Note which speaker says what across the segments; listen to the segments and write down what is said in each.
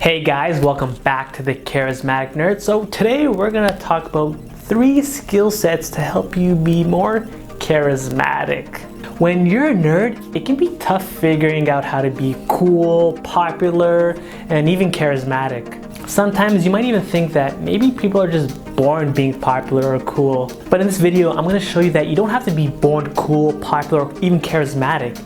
Speaker 1: Hey guys, welcome back to the Charismatic Nerd. So today we're gonna talk about 3 skill sets to help you be more charismatic. When you're a nerd, it can be tough figuring out how to be cool, popular, and even charismatic. Sometimes you might even think that maybe people are just born being popular or cool. But in this video, I'm gonna show you that you don't have to be born cool, popular, or even charismatic,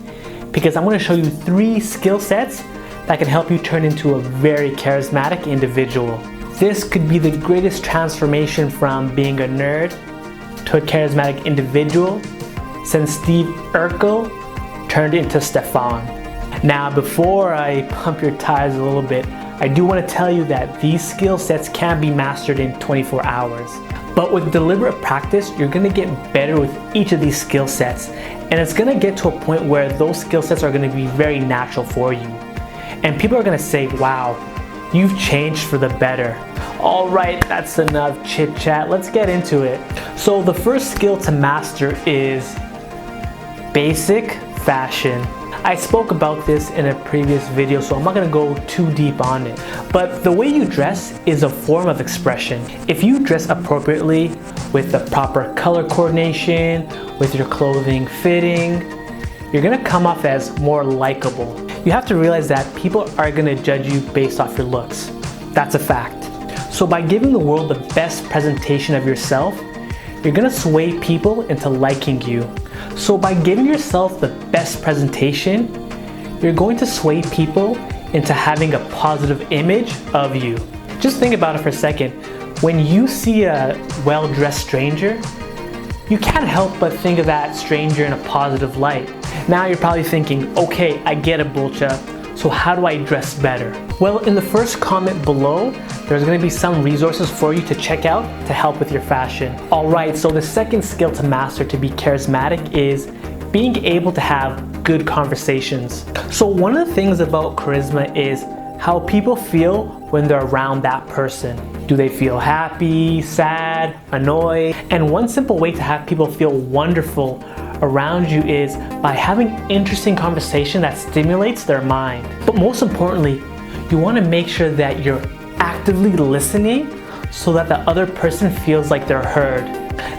Speaker 1: because I'm gonna show you 3 skill sets that can help you turn into a very charismatic individual. This could be the greatest transformation from being a nerd to a charismatic individual since Steve Urkel turned into Stefan. Now, before I pump your tires a little bit, I do want to tell you that these skill sets can be mastered in 24 hours. But with deliberate practice, you're going to get better with each of these skill sets, and it's going to get to a point where those skill sets are going to be very natural for you. And people are gonna say, wow, you've changed for the better. All right, that's enough chit chat, let's get into it. So the first skill to master is basic fashion. I spoke about this in a previous video, so I'm not gonna go too deep on it. But the way you dress is a form of expression. If you dress appropriately with the proper color coordination, with your clothing fitting, you're gonna come off as more likable. You have to realize that people are gonna judge you based off your looks. That's a fact. So by giving the world the best presentation of yourself, you're gonna sway people into liking you. So by giving yourself the best presentation, you're going to sway people into having a positive image of you. Just think about it for a second. When you see a well-dressed stranger, you can't help but think of that stranger in a positive light. Now you're probably thinking, okay, I get it, Bulcha, so how do I dress better? Well, in the first comment below, there's gonna be some resources for you to check out to help with your fashion. All right, so the second skill to master to be charismatic is being able to have good conversations. So one of the things about charisma is how people feel when they're around that person. Do they feel happy, sad, annoyed? And one simple way to have people feel wonderful around you is by having interesting conversation that stimulates their mind. But most importantly, you want to make sure that you're actively listening so that the other person feels like they're heard.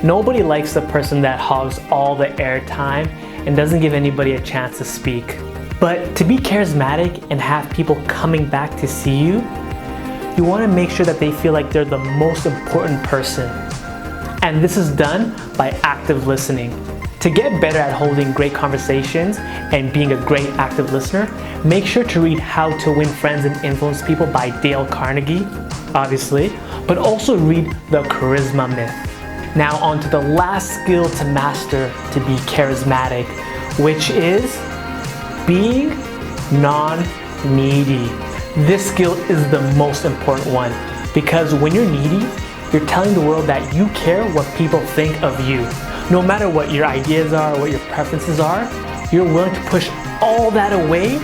Speaker 1: Nobody likes the person that hogs all the airtime and doesn't give anybody a chance to speak. But to be charismatic and have people coming back to see you, you want to make sure that they feel like they're the most important person. And this is done by active listening. To get better at holding great conversations and being a great active listener, make sure to read How to Win Friends and Influence People by Dale Carnegie, obviously, but also read The Charisma Myth. Now on to the last skill to master to be charismatic, which is being non-needy. This skill is the most important one because when you're needy, you're telling the world that you care what people think of you. No matter what your ideas are, what your preferences are, you're willing to push all that away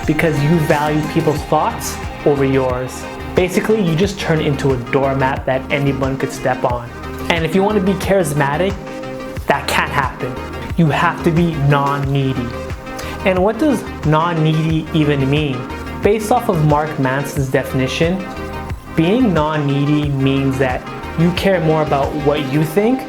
Speaker 1: because you value people's thoughts over yours. Basically, you just turn into a doormat that anyone could step on. And if you want to be charismatic, that can't happen. You have to be non-needy. And what does non-needy even mean? Based off of Mark Manson's definition, being non-needy means that you care more about what you think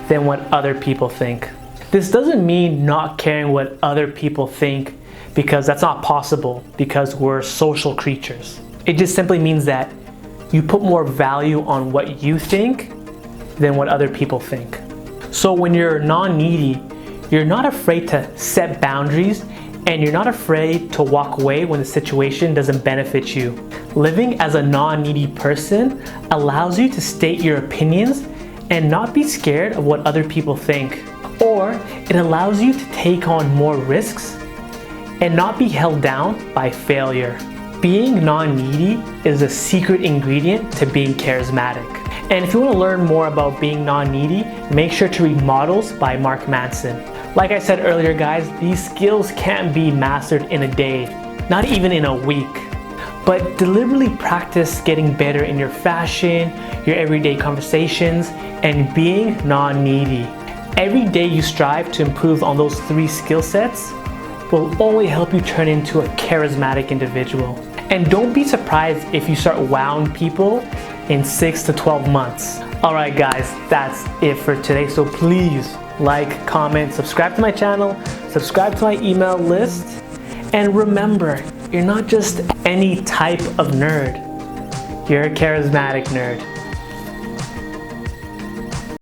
Speaker 1: than what other people think. This doesn't mean not caring what other people think, because that's not possible because we're social creatures. It just simply means that you put more value on what you think than what other people think. So when you're non-needy, you're not afraid to set boundaries and you're not afraid to walk away when the situation doesn't benefit you. Living as a non-needy person allows you to state your opinions and not be scared of what other people think. Or it allows you to take on more risks and not be held down by failure. Being non-needy is a secret ingredient to being charismatic. And if you want to learn more about being non-needy, make sure to read Models by Mark Manson. Like I said earlier, guys, these skills can't be mastered in a day, not even in a week. But deliberately practice getting better in your fashion, your everyday conversations, and being non-needy. Every day you strive to improve on those 3 skill sets will only help you turn into a charismatic individual. And don't be surprised if you start wowing people in 6 to 12 months. Alright guys, that's it for today. So please like, comment, subscribe to my channel, subscribe to my email list, and remember, you're not just any type of nerd. You're a charismatic nerd.